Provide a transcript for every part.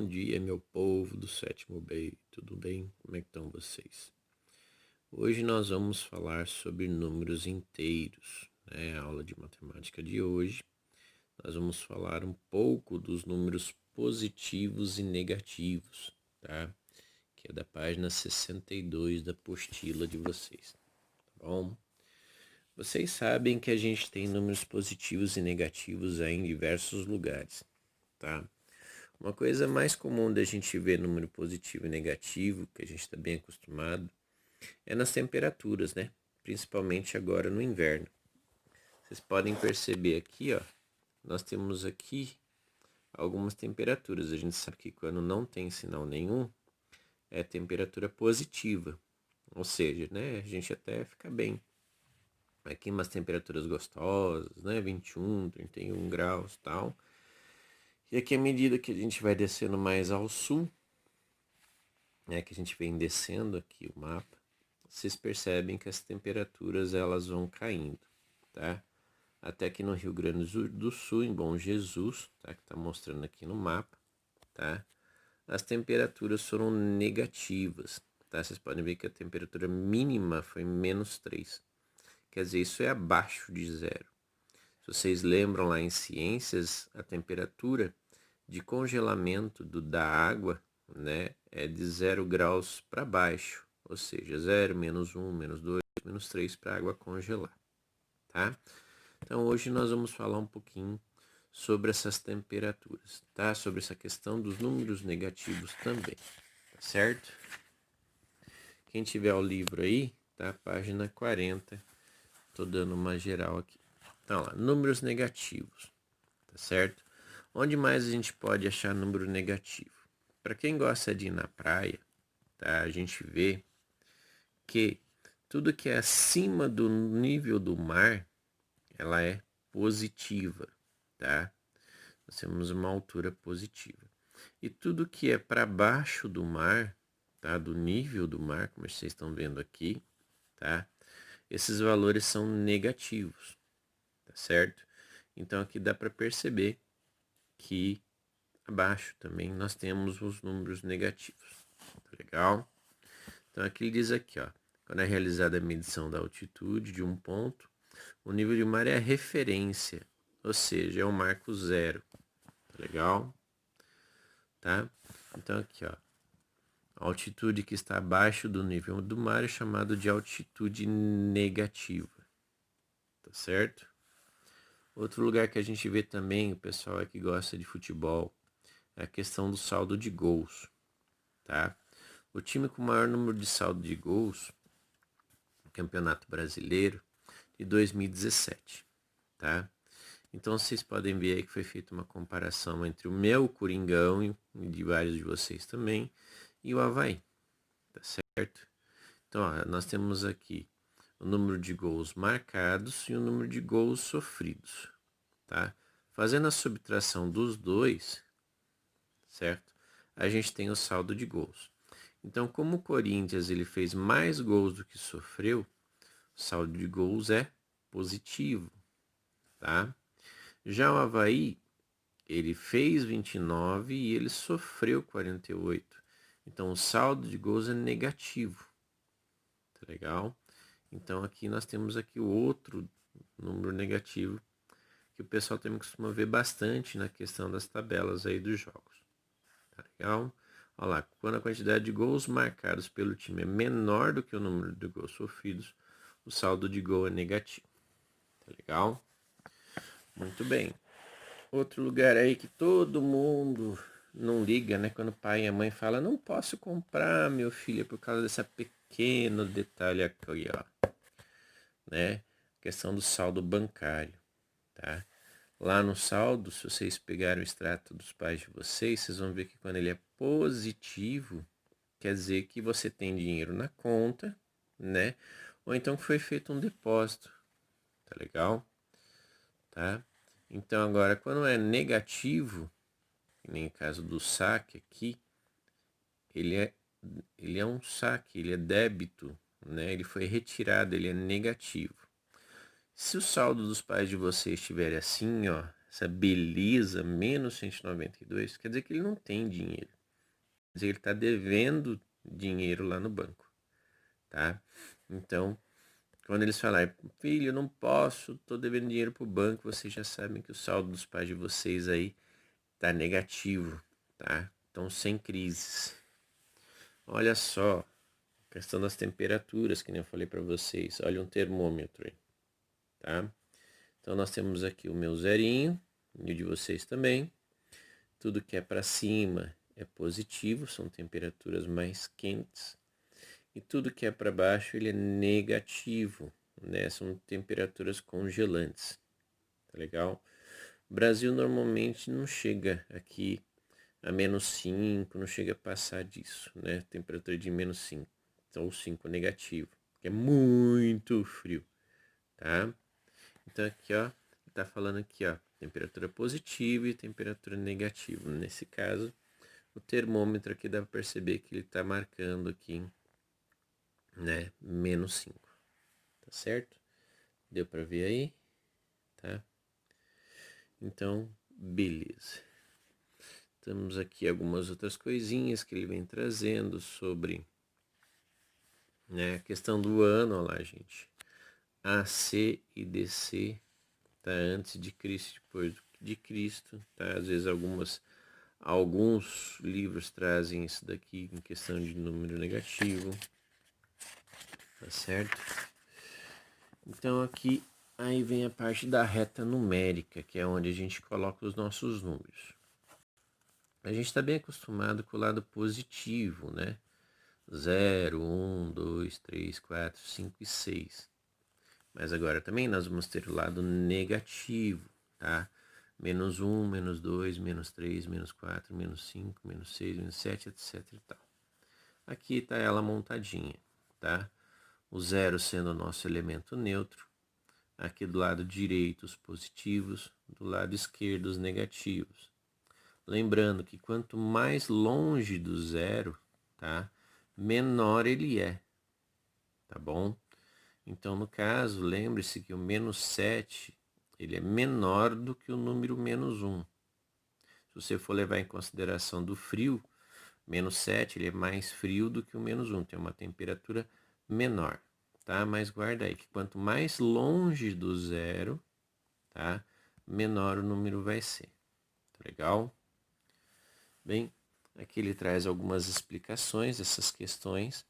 dia, meu povo do sétimo B, tudo bem? Como é que estão vocês? Hoje nós vamos falar sobre números inteiros, né? A aula de matemática de hoje. Nós vamos falar um pouco dos números positivos e negativos, tá? Que é da página 62 da apostila de vocês, tá bom? Vocês sabem que a gente tem números positivos e negativos aí em diversos lugares, tá? Uma coisa mais comum da gente ver número positivo e negativo, que a gente está bem acostumado, é nas temperaturas, né? Principalmente agora no inverno. Vocês podem perceber aqui, ó, nós temos aqui algumas temperaturas. A gente sabe que quando não tem sinal nenhum, é temperatura positiva. Ou seja, né, a gente até fica bem. Aqui umas temperaturas gostosas, né, 21, 31 graus e tal. E aqui à medida que a gente vai descendo mais ao sul, né, que a gente vem descendo aqui o mapa, vocês percebem que as temperaturas elas vão caindo, tá? Até aqui no Rio Grande do Sul, em Bom Jesus, tá? Que tá mostrando aqui no mapa, tá? As temperaturas foram negativas, tá? Vocês podem ver que a temperatura mínima foi -3. Quer dizer, isso é abaixo de zero. Se vocês lembram lá em ciências, a temperatura de congelamento da água, né, é de 0 graus para baixo, ou seja, 0, -1, -2, -3 para a água congelar, tá? Então hoje nós vamos falar um pouquinho sobre essas temperaturas, tá? Sobre essa questão dos números negativos também, tá certo? Quem tiver o livro aí, tá? Página 40, tô dando uma geral aqui. Então lá, números negativos, tá certo? Onde mais a gente pode achar número negativo? Para quem gosta de ir na praia, tá? A gente vê que tudo que é acima do nível do mar, ela é positiva, tá? Nós temos uma altura positiva. E tudo que é para baixo do mar, tá? Do nível do mar, como vocês estão vendo aqui, tá? Esses valores são negativos, tá certo? Então aqui dá para perceber que abaixo também nós temos os números negativos, tá legal? Então aqui ele diz aqui, ó, quando é realizada a medição da altitude de um ponto, o nível de mar é a referência, ou seja, é o marco zero, tá legal? Tá? Então aqui, ó, a altitude que está abaixo do nível do mar é chamado de altitude negativa, tá certo? Outro lugar que a gente vê também, o pessoal que gosta de futebol, é a questão do saldo de gols, tá? O time com o maior número de saldo de gols, no Campeonato Brasileiro, de 2017, tá? Então vocês podem ver aí que foi feita uma comparação entre o meu Coringão e de vários de vocês também e o Avaí, tá certo? Então ó, nós temos aqui o número de gols marcados e o número de gols sofridos, tá? Fazendo a subtração dos dois, certo? A gente tem o saldo de gols. Então, como o Corinthians ele fez mais gols do que sofreu, o saldo de gols é positivo, tá? Já o Avaí, ele fez 29 e ele sofreu 48. Então, o saldo de gols é negativo, tá legal? Então, aqui nós temos aqui o outro número negativo que o pessoal também costuma ver bastante na questão das tabelas aí dos jogos, tá legal? Olha lá, quando a quantidade de gols marcados pelo time é menor do que o número de gols sofridos, o saldo de gol é negativo, tá legal? Muito bem. Outro lugar aí que todo mundo não liga, né? Quando o pai e a mãe falam, não posso comprar, meu filho, por causa desse pequeno detalhe aqui, ó, né? Questão do saldo bancário, tá? Lá no saldo, se vocês pegarem o extrato dos pais de vocês, vocês vão ver que quando ele é positivo, quer dizer que você tem dinheiro na conta, né? Ou então que foi feito um depósito, tá legal? Tá? Então agora, quando é negativo, que nem o caso do saque aqui, ele é, ele é um saque, ele é débito, né? Ele foi retirado, ele é negativo. Se o saldo dos pais de vocês estiver assim, ó, essa beleza, -192, quer dizer que ele não tem dinheiro, ele está devendo dinheiro lá no banco, tá? Então, quando eles falarem, filho, eu não posso, estou devendo dinheiro para o banco, vocês já sabem que o saldo dos pais de vocês aí tá negativo, tá? Então, sem crises. Olha só, questão das temperaturas, que nem eu falei para vocês. Olha um termômetro aí, tá? Então, nós temos aqui o meu zerinho, e o de vocês também. Tudo que é para cima é positivo, são temperaturas mais quentes. E tudo que é para baixo ele é negativo, né? São temperaturas congelantes, tá legal? O Brasil normalmente não chega aqui a -5, não chega a passar disso, né? Temperatura de -5, então 5 negativo, que é muito frio, tá? Então aqui, ó, tá falando aqui, ó, temperatura positiva e temperatura negativa. Nesse caso, o termômetro aqui dá para perceber que ele tá marcando aqui, né, -5, tá certo? Deu para ver aí, tá? Então, beleza. Temos aqui algumas outras coisinhas que ele vem trazendo sobre, né, a questão do ano, ó lá, gente. AC e DC, tá? Antes de Cristo, depois de Cristo, tá? Às vezes alguns livros trazem isso daqui em questão de número negativo, tá certo? Então aqui aí vem a parte da reta numérica, que é onde a gente coloca os nossos números. A gente está bem acostumado com o lado positivo, né? 0, 1, 2, 3, 4, 5 e 6. Mas agora também nós vamos ter o lado negativo, tá? -1, -2, -3, -4, -5, -6, -7, etc e tal. Aqui está ela montadinha, tá? O 0 sendo o nosso elemento neutro. Aqui do lado direito os positivos, do lado esquerdo os negativos. Lembrando que quanto mais longe do zero, tá? Menor ele é, tá bom? Então, no caso, lembre-se que o -7 ele é menor do que o número -1. Se você for levar em consideração do frio, -7 ele é mais frio do que o -1, tem uma temperatura menor, tá? Mas guarda aí que quanto mais longe do zero, tá? Menor o número vai ser, tá legal? Bem, aqui ele traz algumas explicações dessas questões,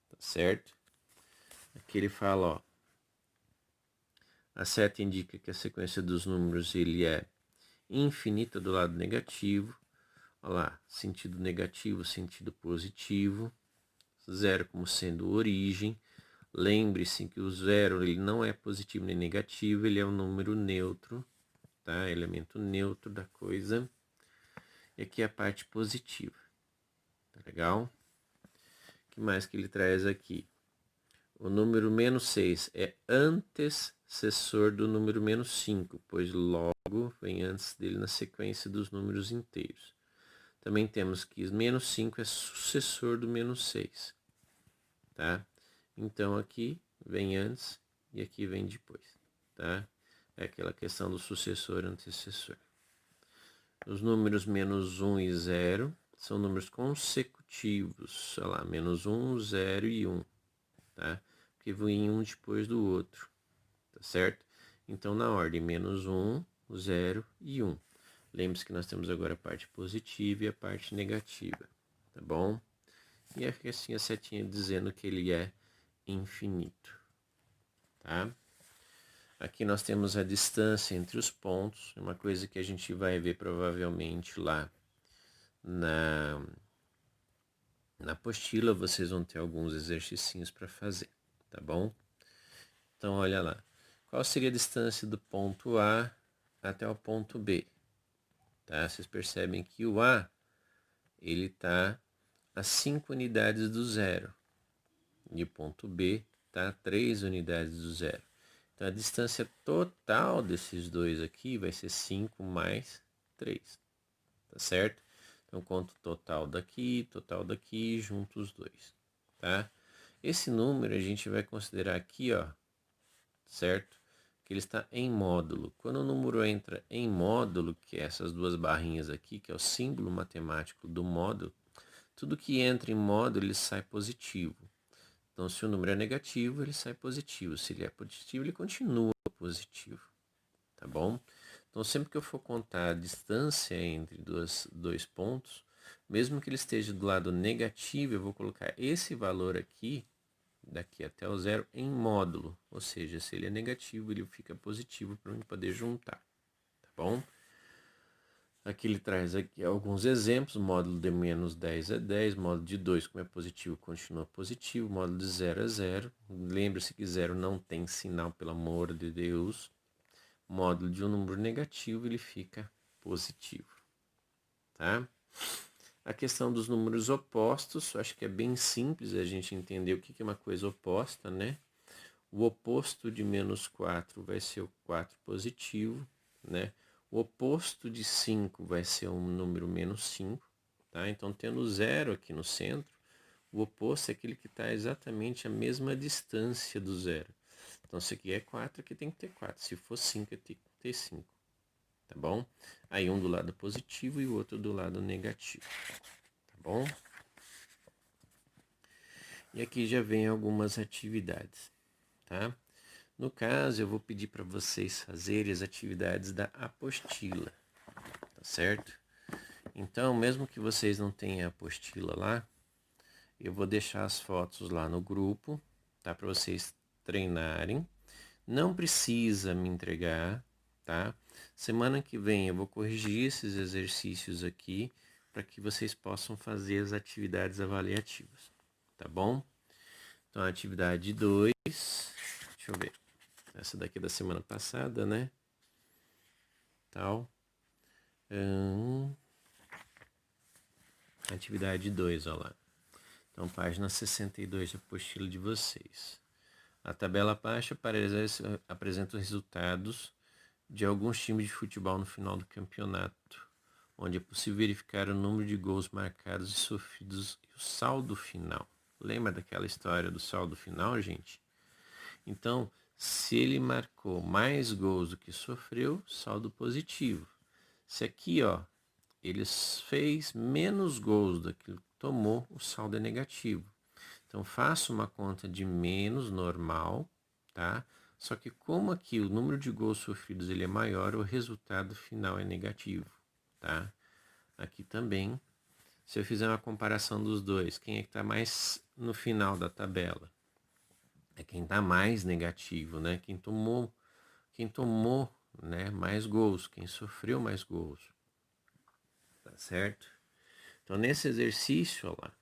tá certo? Aqui ele fala, ó, a seta indica que a sequência dos números ele é infinita do lado negativo. Olha lá, sentido negativo, sentido positivo. 0 como sendo origem. Lembre-se que o 0 ele não é positivo nem negativo, ele é um número neutro, tá? Elemento neutro da coisa. E aqui a parte positiva, tá legal? O que mais que ele traz aqui? O número -6 é antecessor do número -5, pois logo vem antes dele na sequência dos números inteiros. Também temos que -5 é sucessor do -6, tá? Então aqui vem antes e aqui vem depois, tá? É aquela questão do sucessor e antecessor. Os números -1 e 0 são números consecutivos, sei lá, -1, 0 e 1, tá? Porque vem um depois do outro, tá certo? Então, na ordem -1, 0 e 1. Lembre-se que nós temos agora a parte positiva e a parte negativa, tá bom? E aqui assim a setinha dizendo que ele é infinito, tá? Aqui nós temos a distância entre os pontos, uma coisa que a gente vai ver provavelmente lá na apostila, vocês vão ter alguns exercícios para fazer, tá bom? Então, olha lá. Qual seria a distância do ponto A até o ponto B? Tá? Vocês percebem que o A ele está a 5 unidades do zero e o ponto B está a 3 unidades do zero. Então, a distância total desses dois aqui vai ser 5 mais 3, tá certo? Então, conto total daqui, junto os dois, tá? Esse número a gente vai considerar aqui, ó, certo? Que ele está em módulo. Quando o número entra em módulo, que é essas duas barrinhas aqui, que é o símbolo matemático do módulo, Tudo que entra em módulo, ele sai positivo. Então, se o número é negativo, ele sai positivo. Se ele é positivo, ele continua positivo. Tá bom? Então, sempre que eu for contar a distância entre dois pontos, mesmo que ele esteja do lado negativo, eu vou colocar esse valor aqui, daqui até o zero, em módulo. Ou seja, se ele é negativo, ele fica positivo para eu poder juntar. Tá bom? Aqui ele traz aqui alguns exemplos. Módulo de menos 10 é 10. Módulo de 2, como é positivo, continua positivo. Módulo de 0 é 0. Lembre-se que 0 não tem sinal, pelo amor de Deus. Módulo de um número negativo, ele fica positivo. Tá? A questão dos números opostos, acho que é bem simples a gente entender o que é uma coisa oposta, né? O oposto de menos 4 vai ser o 4 positivo, né? O oposto de 5 vai ser um número menos 5, tá? Então, tendo zero aqui no centro, o oposto é aquele que está exatamente a mesma distância do zero. Então, se aqui é 4, aqui tem que ter 4. Se for 5, aqui tem que ter 5, tá bom? Aí um do lado positivo e o outro do lado negativo, tá bom? E aqui já vem algumas atividades, tá? No caso, eu vou pedir para vocês fazerem as atividades da apostila, tá certo? Então, mesmo que vocês não tenham a apostila lá, eu vou deixar as fotos lá no grupo, tá? Para vocês treinarem. Não precisa me entregar, tá? Semana que vem eu vou corrigir esses exercícios aqui para que vocês possam fazer as atividades avaliativas, tá bom? Então, a atividade 2, deixa eu ver. Essa daqui é da semana passada, né? Tal. Atividade 2, olha lá. Então, página 62 da apostila de vocês. A tabela abaixo apresenta os resultados de alguns times de futebol no final do campeonato, onde é possível verificar o número de gols marcados e sofridos e o saldo final. Lembra daquela história do saldo final, gente? Então, se ele marcou mais gols do que sofreu, saldo positivo. Se aqui, ó, ele fez menos gols daquilo que tomou, o saldo é negativo. Então, faço uma conta de menos normal, tá? Só que como aqui o número de gols sofridos ele é maior, o resultado final é negativo, tá? Aqui também, se eu fizer uma comparação dos dois, quem é que está mais no final da tabela? É quem está mais negativo, né? Quem tomou, né, mais gols, quem sofreu mais gols, tá certo? Então, nesse exercício, ó lá,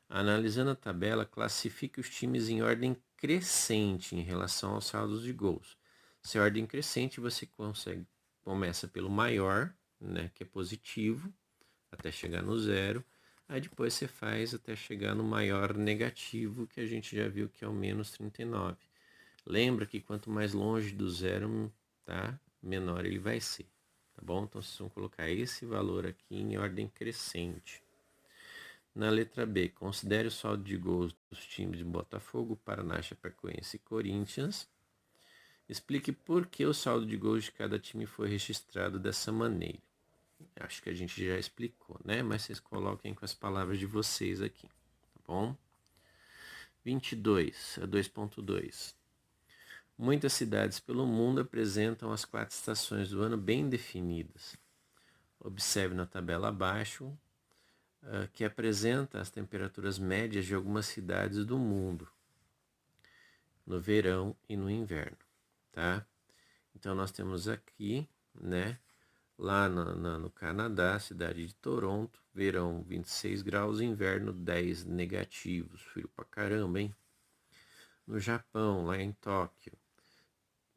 analisando a tabela, classifique os times em ordem crescente em relação aos saldos de gols. Se é ordem crescente, você começa pelo maior, né, que é positivo, até chegar no zero. Aí depois você faz até chegar no maior negativo, que a gente já viu que é o menos 39. Lembra que quanto mais longe do zero, tá, menor ele vai ser. Tá bom? Então vocês vão colocar esse valor aqui em ordem crescente. Na letra B, considere o saldo de gols dos times de Botafogo, Paraná, Chapecoense e Corinthians. Explique por que o saldo de gols de cada time foi registrado dessa maneira. Acho que a gente já explicou, né? Mas vocês coloquem com as palavras de vocês aqui, tá bom? 22, 2.2. Muitas cidades pelo mundo apresentam as 4 estações do ano bem definidas. Observe na tabela abaixo que apresenta as temperaturas médias de algumas cidades do mundo, no verão e no inverno, tá? Então, nós temos aqui, né, lá no Canadá, cidade de Toronto, verão 26 graus, inverno 10 negativos, frio pra caramba, hein? No Japão, lá em Tóquio,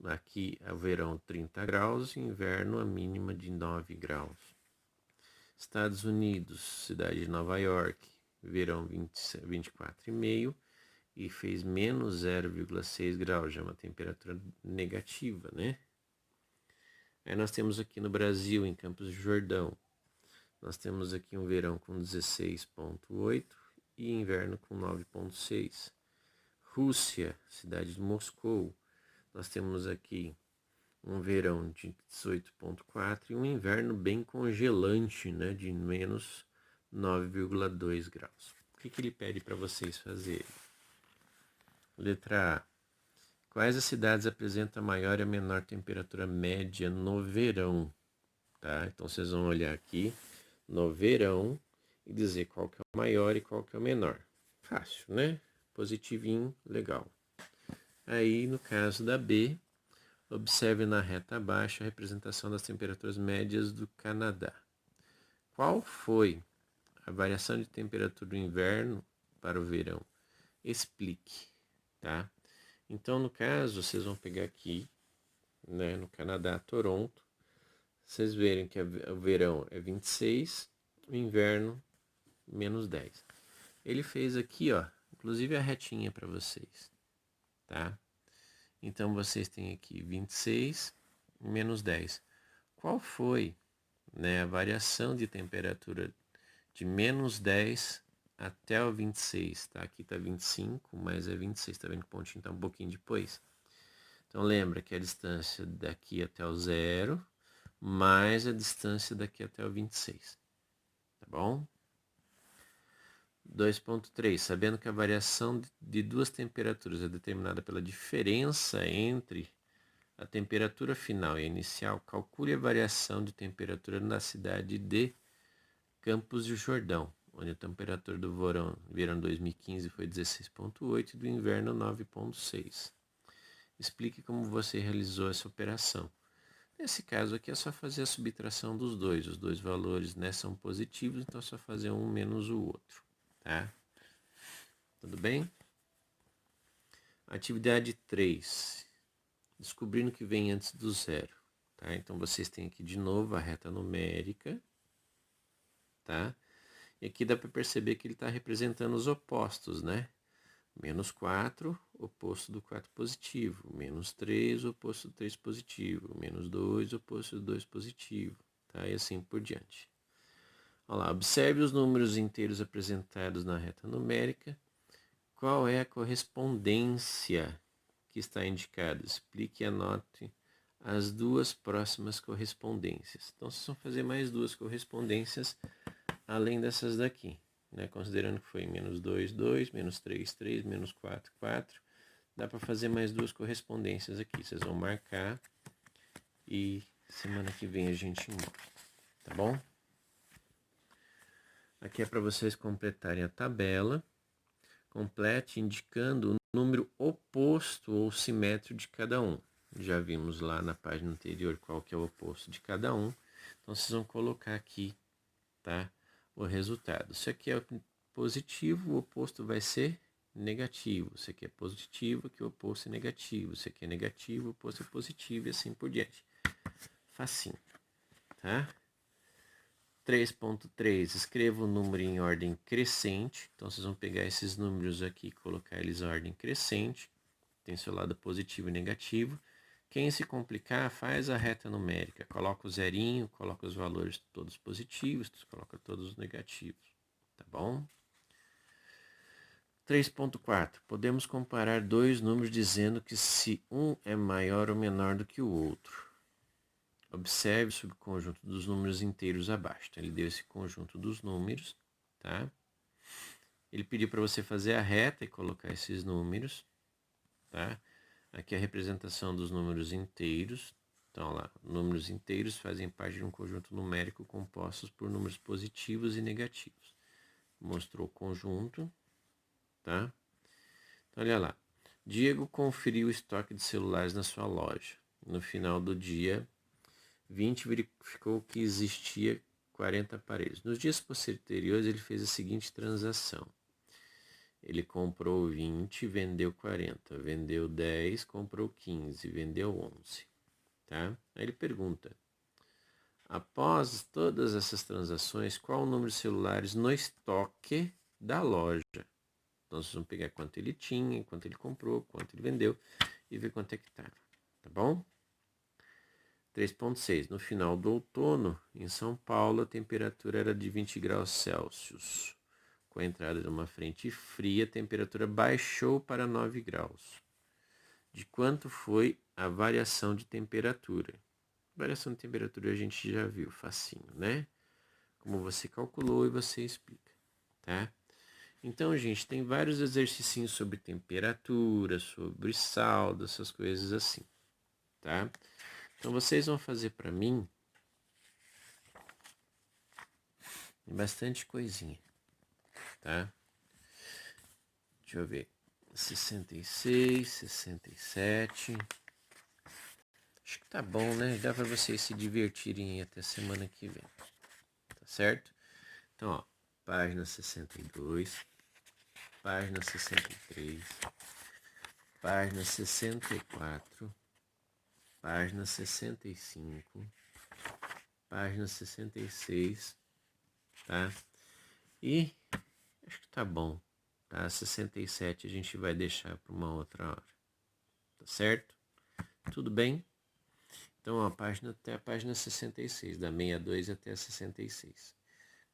aqui é o verão 30 graus, inverno a mínima de 9 graus. Estados Unidos, cidade de Nova York, verão 24,5 e fez menos 0,6 graus, já é uma temperatura negativa, né? Aí nós temos aqui no Brasil, em Campos do Jordão, nós temos aqui um verão com 16,8 e inverno com 9,6. Rússia, cidade de Moscou, nós temos aqui um verão de 18,4 e um inverno bem congelante, né, de menos 9,2 graus. O que ele pede para vocês fazerem? Letra A. Quais as cidades apresentam a maior e a menor temperatura média no verão? Tá? Então vocês vão olhar aqui no verão e dizer qual que é o maior e qual que é o menor. Fácil, né? Positivinho, legal. Aí, no caso da B, observe na reta abaixo a representação das temperaturas médias do Canadá. Qual foi a variação de temperatura do inverno para o verão? Explique, tá? Então, no caso, vocês vão pegar aqui, né, no Canadá, Toronto, vocês verem que o verão é 26, o inverno menos 10. Ele fez aqui, ó, inclusive a retinha para vocês, tá? Então, vocês têm aqui 26 menos 10. Qual foi, né, a variação de temperatura de menos 10 até o 26, tá? Aqui tá 25, mas é 26, tá vendo que o pontinho tá um pouquinho depois? Então lembra que a distância daqui até o zero, mais a distância daqui até o 26, tá bom? 2.3, sabendo que a variação de duas temperaturas é determinada pela diferença entre a temperatura final e a inicial, calcule a variação de temperatura na cidade de Campos do Jordão, onde a temperatura do verão 2015 foi 16,8 e do inverno 9,6. Explique como você realizou essa operação. Nesse caso aqui é só fazer a subtração dos dois. Os dois valores, né, são positivos, então é só fazer um menos o outro. Tá? Tudo bem? Atividade 3. Descobrindo o que vem antes do zero. Tá? Então vocês têm aqui de novo a reta numérica. Tá? E aqui dá para perceber que ele está representando os opostos, né? Menos 4, oposto do 4 positivo. Menos 3, oposto do 3 positivo. Menos 2, oposto do 2 positivo. Tá? E assim por diante. Olha lá, observe os números inteiros apresentados na reta numérica. Qual é a correspondência que está indicada? Explique e anote as duas próximas correspondências. Então, vocês vão fazer mais duas correspondências além dessas daqui, né? Considerando que foi menos 2, 2, menos 3, 3, menos 4, 4. Dá para fazer mais duas correspondências aqui. Vocês vão marcar e semana que vem a gente mostra, tá bom? Aqui é para vocês completarem a tabela. Complete indicando o número oposto ou simétrico de cada um. Já vimos lá na página anterior qual que é o oposto de cada um. Então, vocês vão colocar aqui, tá, o resultado. Se aqui é positivo, o oposto vai ser negativo. Se aqui é positivo, aqui o oposto é negativo. Se aqui é negativo, o oposto é positivo e assim por diante. Facinho, tá? 3.3, escreva o número em ordem crescente. Então, vocês vão pegar esses números aqui e colocar eles em ordem crescente. Tem seu lado positivo e negativo. Quem se complicar, faz a reta numérica. Coloca o zerinho, coloca os valores todos positivos, coloca todos os negativos. Tá bom? 3.4. Podemos comparar dois números dizendo que se um é maior ou menor do que o outro. Observe o subconjunto dos números inteiros abaixo. Então, ele deu esse conjunto dos números, tá? Ele pediu para você fazer a reta e colocar esses números, tá? Aqui a representação dos números inteiros. Então, lá, números inteiros fazem parte de um conjunto numérico compostos por números positivos e negativos. Mostrou o conjunto, tá? Então, olha lá. Diego conferiu o estoque de celulares na sua loja. No final do dia 20, verificou que existia 40 aparelhos. Nos dias posteriores, ele fez a seguinte transação. Ele comprou 20, vendeu 40. Vendeu 10, comprou 15, vendeu 11. Tá? Aí ele pergunta, após todas essas transações, qual o número de celulares no estoque da loja? Então, vocês vão pegar quanto ele tinha, quanto ele comprou, quanto ele vendeu e ver quanto é que estava. Tá bom? 3.6. No final do outono, em São Paulo, a temperatura era de 20 graus Celsius. Com a entrada de uma frente fria, a temperatura baixou para 9 graus. De quanto foi a variação de temperatura? Variação de temperatura a gente já viu, facinho, né? como você calculou e você explica, tá? Então, gente, tem vários exercícios sobre temperatura, sobre saldo, essas coisas assim, tá? Então, vocês vão fazer para mim bastante coisinha, tá? Deixa eu ver. 66, 67. Acho que tá bom, né? Dá para vocês se divertirem até semana que vem, tá certo? Então, ó, página 62, página 63, página 64, página 65, página 66, tá? E acho que tá bom, tá? 67 a gente vai deixar para uma outra hora, tá certo? Tudo bem? Então, a página até a página 66, da 62 até a 66.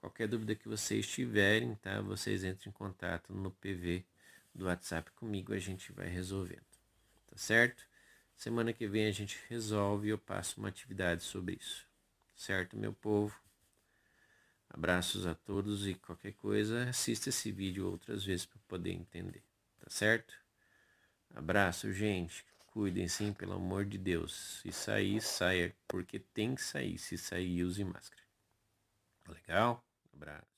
Qualquer dúvida que vocês tiverem, tá? Vocês entrem em contato no PV do WhatsApp comigo, a gente vai resolvendo, tá certo? Semana que vem a gente resolve e eu passo uma atividade sobre isso, certo, meu povo? Abraços a todos e qualquer coisa, assista esse vídeo outras vezes para poder entender, tá certo? Abraço, gente. Cuidem sim, pelo amor de Deus. Se sair, saia, porque tem que sair. Se sair, use máscara. Legal? Abraço.